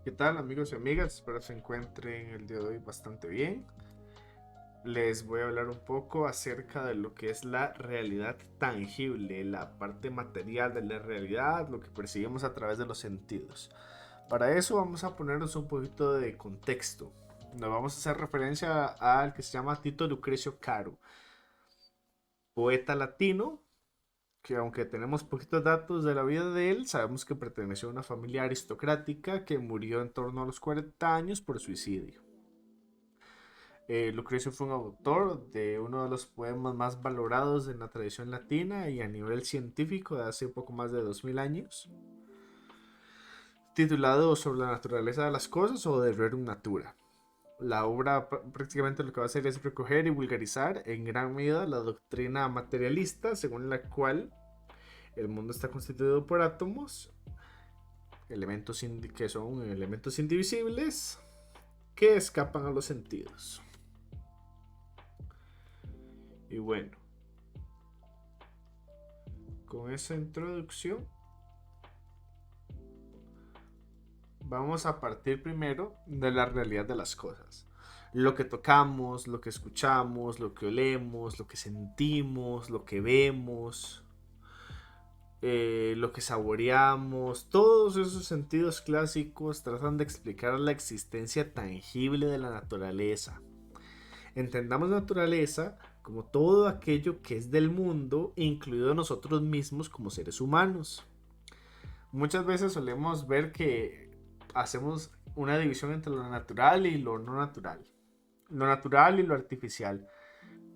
¿Qué tal, amigos y amigas? Espero se encuentren el día de hoy bastante bien. Les voy a hablar un poco acerca de lo que es la realidad tangible, la parte material de la realidad, lo que percibimos a través de los sentidos. Para eso vamos a ponernos un poquito de contexto. Nos vamos a hacer referencia al que se llama Tito Lucrecio Caro, poeta latino, que aunque tenemos poquitos datos de la vida de él, sabemos que perteneció a una familia aristocrática que murió en torno a los 40 años por suicidio. Lucrecio fue un autor de uno de los poemas más valorados en la tradición latina y a nivel científico de hace poco más de 2000 años, titulado Sobre la naturaleza de las cosas o De Rerum Natura. La obra prácticamente lo que va a hacer es recoger y vulgarizar en gran medida la doctrina materialista según la cual el mundo está constituido por átomos, elementos que son elementos indivisibles que escapan a los sentidos. Y bueno, con esa introducción vamos a partir primero de la realidad de las cosas. Lo que tocamos, lo que escuchamos, lo que olemos, lo que sentimos, lo que vemos, lo que saboreamos, todos esos sentidos clásicos tratan de explicar la existencia tangible de la naturaleza. Entendamos naturaleza como todo aquello que es del mundo, incluido nosotros mismos como seres humanos. Muchas veces solemos ver que hacemos una división entre lo natural y lo no natural. Lo natural y lo artificial.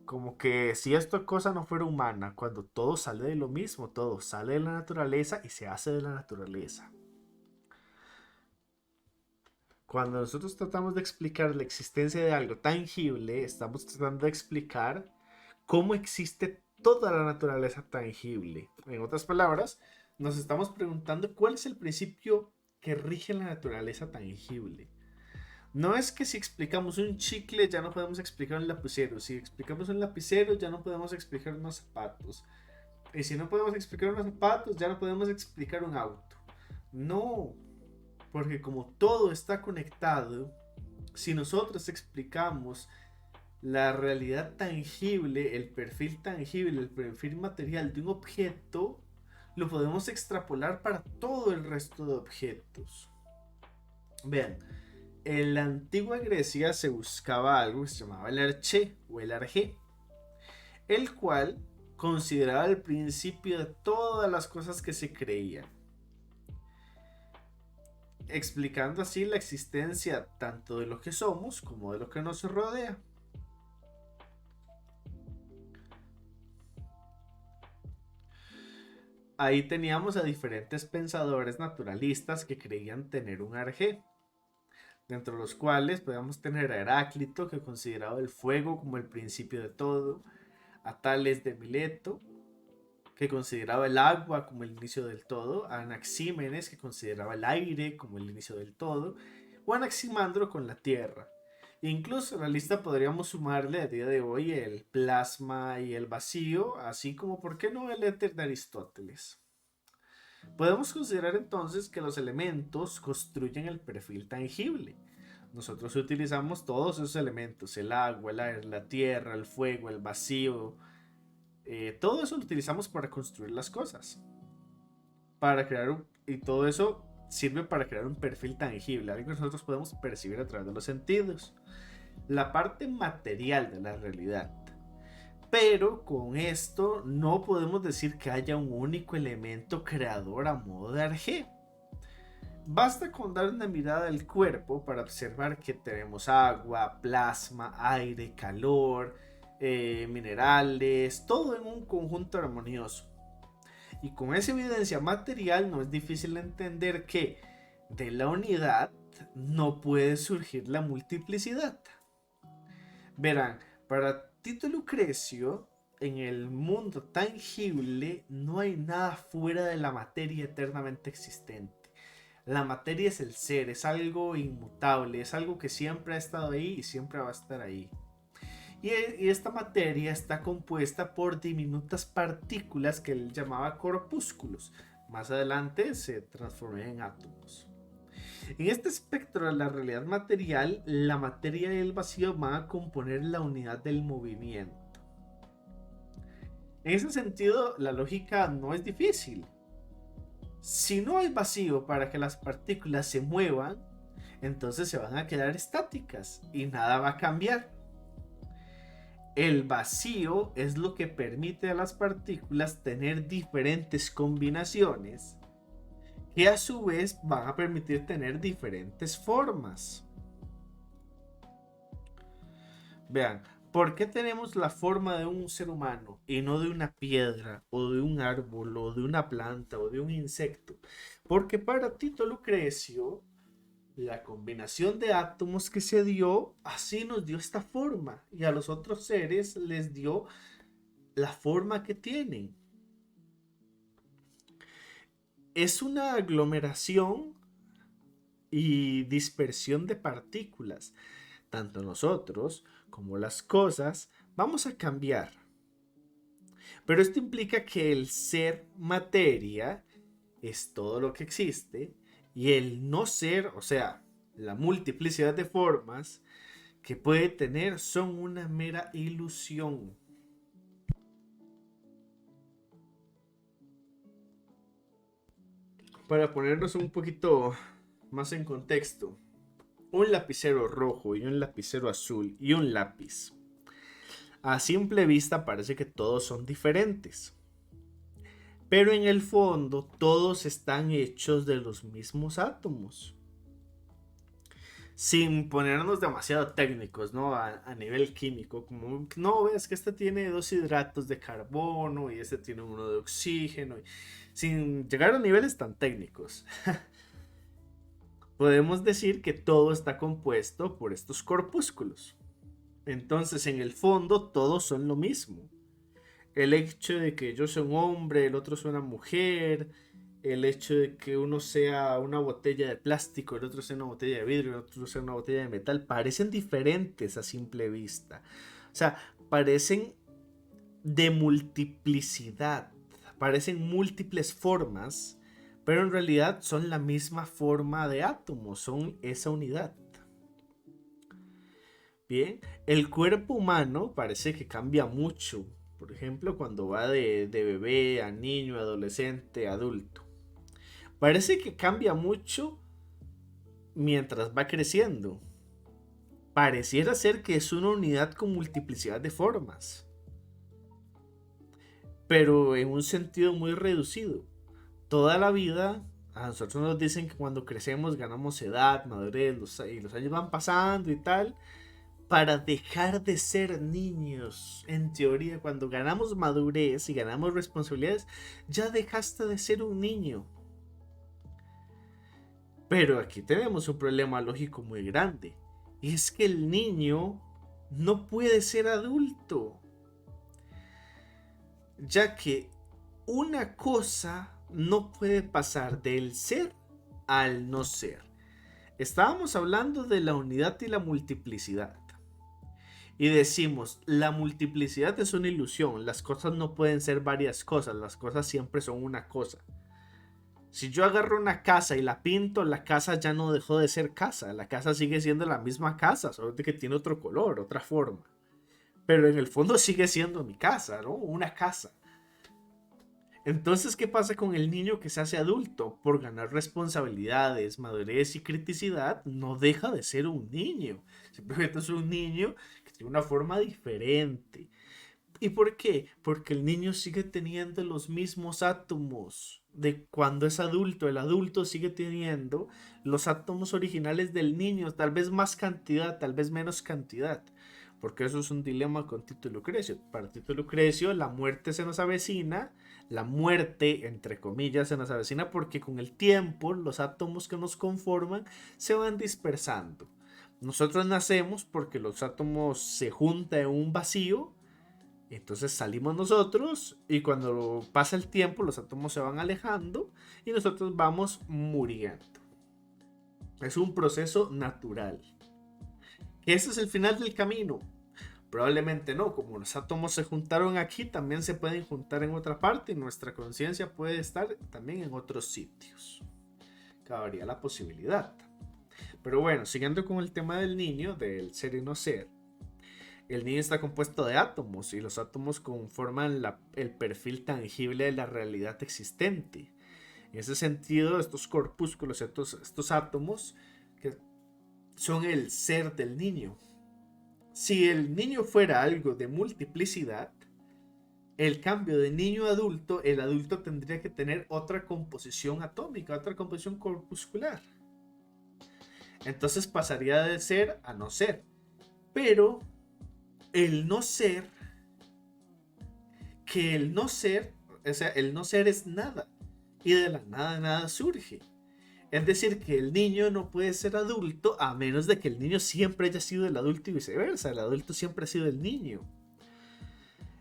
Como que si esta cosa no fuera humana, cuando todo sale de lo mismo, todo sale de la naturaleza y se hace de la naturaleza. Cuando nosotros tratamos de explicar la existencia de algo tangible, estamos tratando de explicar cómo existe toda la naturaleza tangible. En otras palabras, nos estamos preguntando cuál es el principio que rige la naturaleza tangible. No es que si explicamos un chicle ya no podemos explicar un lapicero, si explicamos un lapicero ya no podemos explicar unos zapatos, y si no podemos explicar unos zapatos ya no podemos explicar un auto. No, porque como todo está conectado, si nosotros explicamos la realidad tangible, el perfil tangible, el perfil material de un objeto, lo podemos extrapolar para todo el resto de objetos. Vean, en la antigua Grecia se buscaba algo que se llamaba el arché o el arjé, el cual consideraba el principio de todas las cosas que se creían, explicando así la existencia tanto de lo que somos como de lo que nos rodea. Ahí teníamos a diferentes pensadores naturalistas que creían tener un arjé, dentro de los cuales podíamos tener a Heráclito, que consideraba el fuego como el principio de todo, a Tales de Mileto, que consideraba el agua como el inicio del todo, a Anaxímenes, que consideraba el aire como el inicio del todo, o a Anaximandro con la tierra. Incluso a la lista podríamos sumarle a día de hoy el plasma y el vacío, así como, ¿por qué no, el éter de Aristóteles? Podemos considerar entonces que los elementos construyen el perfil tangible. Nosotros utilizamos todos esos elementos, el agua, el aire, la tierra, el fuego, el vacío, todo eso lo utilizamos para construir las cosas, para crear y todo eso sirve para crear un perfil tangible, algo que nosotros podemos percibir a través de los sentidos, la parte material de la realidad. Pero con esto no podemos decir que haya un único elemento creador a modo de arjé. Basta con dar una mirada al cuerpo para observar que tenemos agua, plasma, aire, calor, minerales, todo en un conjunto armonioso. Y con esa evidencia material no es difícil entender que de la unidad no puede surgir la multiplicidad. Verán, para Tito Lucrecio, en el mundo tangible no hay nada fuera de la materia eternamente existente. La materia es el ser, es algo inmutable, es algo que siempre ha estado ahí y siempre va a estar ahí. Y esta materia está compuesta por diminutas partículas que él llamaba corpúsculos. Más adelante se transformó en átomos. En este espectro de la realidad material, la materia y el vacío van a componer la unidad del movimiento. En ese sentido, la lógica no es difícil. Si no hay vacío para que las partículas se muevan, entonces se van a quedar estáticas y nada va a cambiar. El vacío es lo que permite a las partículas tener diferentes combinaciones que a su vez van a permitir tener diferentes formas. Vean, ¿por qué tenemos la forma de un ser humano y no de una piedra o de un árbol o de una planta o de un insecto? Porque para Tito Lucrecio, la combinación de átomos que se dio, así nos dio esta forma y a los otros seres les dio la forma que tienen. Es una aglomeración y dispersión de partículas. Tanto nosotros como las cosas vamos a cambiar. Pero esto implica que el ser materia es todo lo que existe y el no ser, o sea, la multiplicidad de formas que puede tener son una mera ilusión. Para ponernos un poquito más en contexto, un lapicero rojo y un lapicero azul y un lápiz. A simple vista parece que todos son diferentes, pero en el fondo todos están hechos de los mismos átomos. Sin ponernos demasiado técnicos, ¿no? A nivel químico, como no ves que este tiene 2 hidratos de carbono y este tiene uno de oxígeno, sin llegar a niveles tan técnicos. Podemos decir que todo está compuesto por estos corpúsculos. Entonces, en el fondo, todos son lo mismo. El hecho de que yo sea un hombre, el otro sea una mujer, el hecho de que uno sea una botella de plástico, el otro sea una botella de vidrio, el otro sea una botella de metal, parecen diferentes a simple vista. O sea, parecen de multiplicidad, parecen múltiples formas, pero en realidad son la misma forma de átomo, son esa unidad. Bien, el cuerpo humano parece que cambia mucho. Por ejemplo, cuando va de bebé a niño, adolescente, adulto. Parece que cambia mucho mientras va creciendo. Pareciera ser que es una unidad con multiplicidad de formas, pero en un sentido muy reducido. Toda la vida, a nosotros nos dicen que cuando crecemos ganamos edad, madurez, y los años van pasando y tal, para dejar de ser niños. En teoría, cuando ganamos madurez y ganamos responsabilidades, ya dejaste de ser un niño. Pero aquí tenemos un problema lógico muy grande. Y es que el niño no puede ser adulto. Ya que una cosa no puede pasar del ser al no ser. Estábamos hablando de la unidad y la multiplicidad. Y decimos, la multiplicidad es una ilusión, las cosas no pueden ser varias cosas, las cosas siempre son una cosa. Si yo agarro una casa y la pinto, la casa ya no dejó de ser casa, la casa sigue siendo la misma casa, solo que tiene otro color, otra forma. Pero en el fondo sigue siendo mi casa, ¿no? Una casa. Entonces, ¿qué pasa con el niño que se hace adulto? Por ganar responsabilidades, madurez y criticidad, no deja de ser un niño. Simplemente es un niño que tiene una forma diferente. ¿Y por qué? Porque el niño sigue teniendo los mismos átomos de cuando es adulto. El adulto sigue teniendo los átomos originales del niño, tal vez más cantidad, tal vez menos cantidad. Porque eso es un dilema con Tito Lucrecio. Para Tito Lucrecio, la muerte se nos avecina, la muerte, entre comillas, se nos avecina porque con el tiempo los átomos que nos conforman se van dispersando. Nosotros nacemos porque los átomos se juntan en un vacío. Entonces salimos nosotros y cuando pasa el tiempo los átomos se van alejando y nosotros vamos muriendo. Es un proceso natural. ¿Ese es el final del camino? Probablemente no. Como los átomos se juntaron aquí, también se pueden juntar en otra parte y nuestra conciencia puede estar también en otros sitios. cabría la posibilidad. Pero bueno, siguiendo con el tema del niño, del ser y no ser, el niño está compuesto de átomos y los átomos conforman el perfil tangible de la realidad existente. En ese sentido, estos corpúsculos, estos átomos, que son el ser del niño. Si el niño fuera algo de multiplicidad, el cambio de niño a adulto, el adulto tendría que tener otra composición atómica, otra composición corpuscular. Entonces pasaría de ser a no ser. Pero el no ser, o sea, el no ser es nada. Y de la nada nada surge. Es decir, que el niño no puede ser adulto a menos de que el niño siempre haya sido el adulto y viceversa. El adulto siempre ha sido el niño.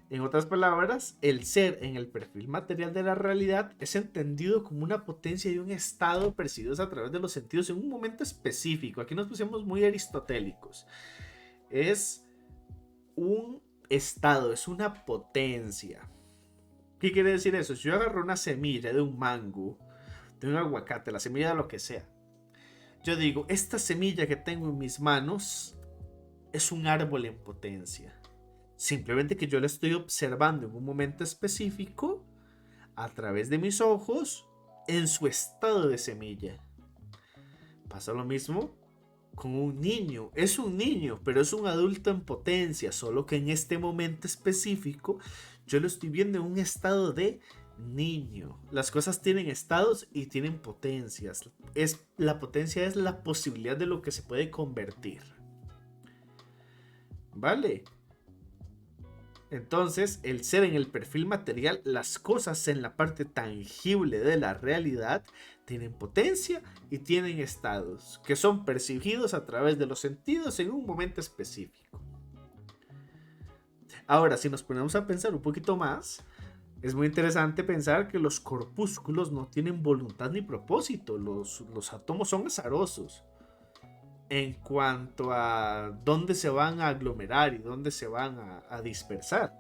En otras palabras, el ser en el perfil material de la realidad es entendido como una potencia y un estado percibidos a través de los sentidos en un momento específico. Aquí nos pusimos muy aristotélicos. Es un estado, es una potencia. ¿Qué quiere decir eso? Si yo agarro una semilla de un mango, de un aguacate, la semilla de lo que sea, yo digo, esta semilla que tengo en mis manos es un árbol en potencia. Simplemente que yo la estoy observando en un momento específico, a través de mis ojos, en su estado de semilla. Pasa lo mismo con un niño. Es un niño, pero es un adulto en potencia, solo que en este momento específico yo lo estoy viendo en un estado de niño. Las cosas tienen estados y tienen potencias. La potencia es la posibilidad de lo que se puede convertir. ¿Vale? Entonces, el ser en el perfil material, las cosas en la parte tangible de la realidad tienen potencia y tienen estados que son percibidos a través de los sentidos en un momento específico. Ahora, si nos ponemos a pensar un poquito más, es muy interesante pensar que los corpúsculos no tienen voluntad ni propósito. Los átomos son azarosos en cuanto a dónde se van a aglomerar y dónde se van a dispersar.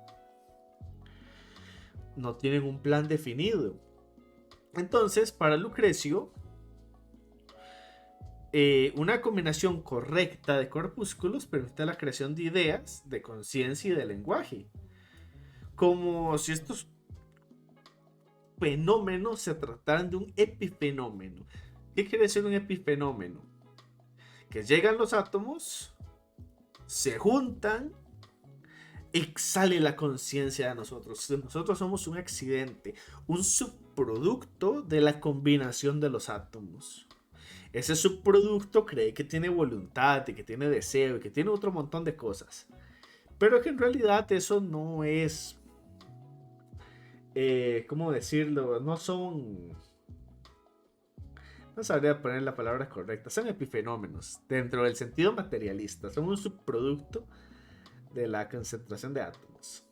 No tienen un plan definido. Entonces, para Lucrecio, una combinación correcta de corpúsculos permite la creación de ideas, de conciencia y de lenguaje. Como si estos fenómenos se trataran de un epifenómeno. ¿Qué quiere decir un epifenómeno? Que llegan los átomos, se juntan y sale la conciencia de nosotros. Nosotros somos un accidente, un subproducto de la combinación de los átomos. Ese subproducto cree que tiene voluntad, que tiene deseo, que tiene otro montón de cosas. Pero que en realidad eso no es... ¿cómo decirlo? No son... No sabría poner la palabra correcta. Son epifenómenos dentro del sentido materialista. Son un subproducto de la concentración de átomos.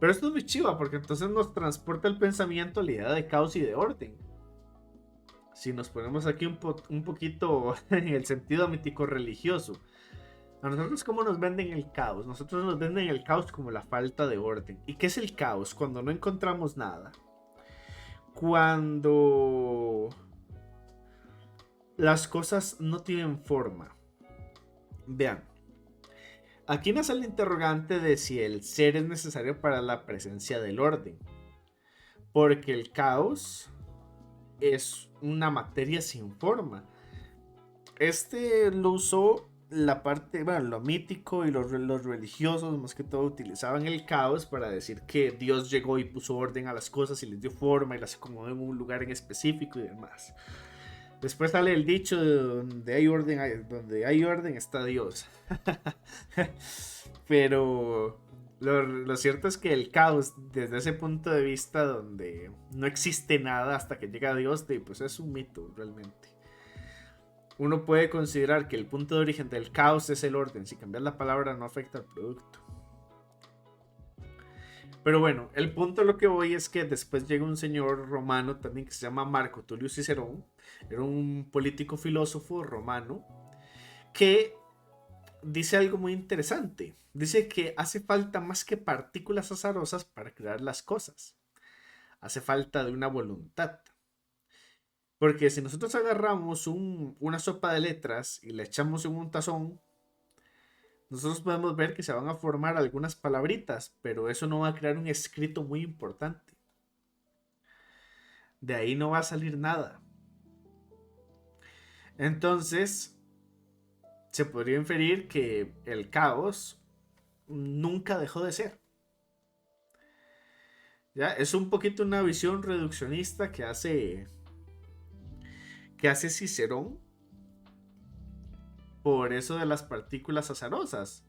Pero esto es muy chiva porque entonces nos transporta el pensamiento a la idea de caos y de orden. Si nos ponemos aquí un poquito en el sentido mítico religioso, a nosotros cómo nos venden el caos. Nosotros nos venden el caos como la falta de orden. ¿Y qué es el caos? Cuando no encontramos nada. Cuando las cosas no tienen forma. Vean, aquí nace el interrogante de si el ser es necesario para la presencia del orden. Porque el caos es una materia sin forma. Este lo usó la parte, bueno, lo mítico y los religiosos más que todo utilizaban el caos para decir que Dios llegó y puso orden a las cosas y les dio forma y las acomodó en un lugar en específico y demás. Después sale el dicho de donde hay orden está Dios. Pero lo cierto es que el caos, desde ese punto de vista donde no existe nada hasta que llega Dios, pues es un mito realmente. Uno puede considerar que el punto de origen del caos es el orden. Si cambias la palabra no afecta al producto. Pero bueno, el punto a lo que voy es que después llega un señor romano también que se llama Marco Tulio Cicerón. Era un político filósofo romano que dice algo muy interesante. Dice que hace falta más que partículas azarosas para crear las cosas. Hace falta de una voluntad. Porque si nosotros agarramos una sopa de letras y la echamos en un tazón, nosotros podemos ver que se van a formar algunas palabritas, pero eso no va a crear un escrito muy importante. De ahí no va a salir nada. Entonces, se podría inferir que el caos nunca dejó de ser. ¿Ya? Es un poquito una visión reduccionista que hace Cicerón por eso de las partículas azarosas.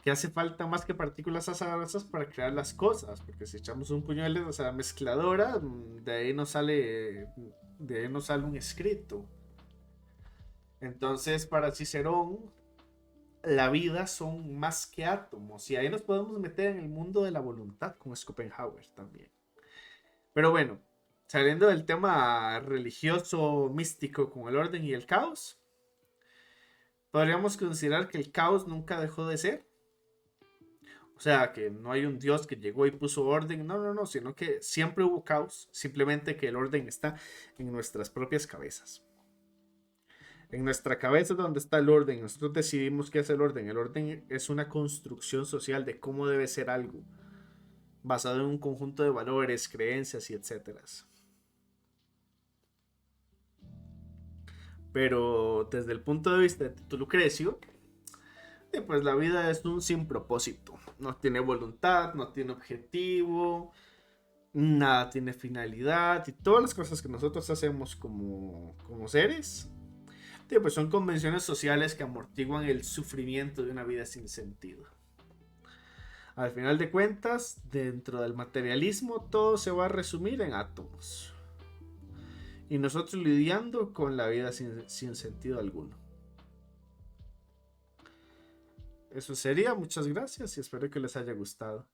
Que hace falta más que partículas azarosas para crear las cosas, porque si echamos un puño de letras a la mezcladora, de ahí no sale un escrito. Entonces, para Cicerón, la vida son más que átomos, y ahí nos podemos meter en el mundo de la voluntad con Schopenhauer también. Pero bueno, saliendo del tema religioso, místico con el orden y el caos, podríamos considerar que el caos nunca dejó de ser. O sea, que no hay un Dios que llegó y puso orden, no, no, no, sino que siempre hubo caos, simplemente que el orden está en nuestras propias cabezas. En nuestra cabeza es donde está el orden, nosotros decidimos qué es el orden. El orden es una construcción social de cómo debe ser algo, basado en un conjunto de valores, creencias y etcétera. Pero desde el punto de vista de Tito Lucrecio, pues la vida es un sin propósito. No tiene voluntad, no tiene objetivo, nada tiene finalidad, y todas las cosas que nosotros hacemos como seres, pues son convenciones sociales que amortiguan el sufrimiento de una vida sin sentido. Al final de cuentas, dentro del materialismo todo se va a resumir en átomos. Y nosotros lidiando con la vida sin sentido alguno. Eso sería, muchas gracias y espero que les haya gustado.